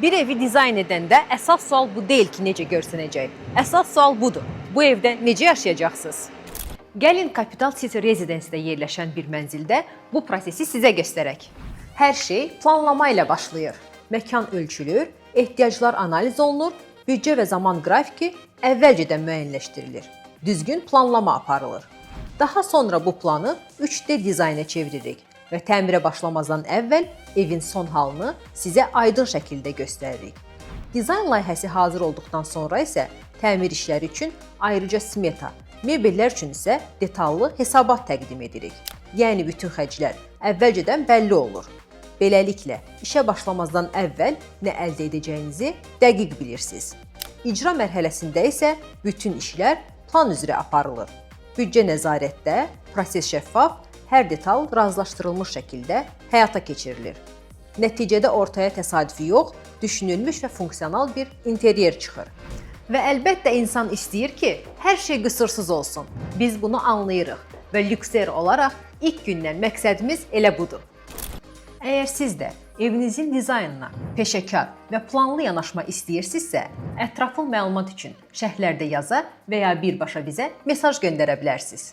Bir evi dizayn edəndə əsas sual bu deyil ki, necə görsənəcək. Əsas sual budur. Bu evdə necə yaşayacaqsınız? Gəlin Capital City Residence-də yerləşən bir mənzildə bu prosesi sizə göstərək. Hər şey planlama ilə başlayır. Məkan ölçülür, ehtiyaclar analiz olunur, büdcə və zaman qrafiki əvvəlcədən müəyyənləşdirilir. Düzgün planlama aparılır. Daha sonra bu planı 3D dizayna çeviririk və təmirə başlamazdan əvvəl evin son halını sizə aydın şəkildə göstəririk. Dizayn layihəsi hazır olduqdan sonra isə təmir işləri üçün ayrıca smeta, mebellər üçün isə detallı hesabat təqdim edirik. Yəni bütün xərclər əvvəlcədən bəlli olur. Beləliklə, işə başlamazdan əvvəl nə əldə edəcəyinizi dəqiq bilirsiniz. İcra mərhələsində isə bütün işlər plan üzrə aparılır. Büdcə nəzarətdə proses şəffaf, hər detal razılaşdırılmış şəkildə həyata keçirilir. Nəticədə ortaya təsadüfi yox, düşünülmüş və funksional bir interyer çıxır. Və əlbəttə insan istəyir ki, hər şey qüsursuz olsun. Biz bunu anlayırıq və lükser olaraq ilk gündən məqsədimiz elə budur. Əgər siz də evinizin dizaynına peşəkar və planlı yanaşma istəyirsinizsə, ətraflı məlumat üçün şərhlərdə yaza və ya birbaşa bizə mesaj göndərə bilərsiniz.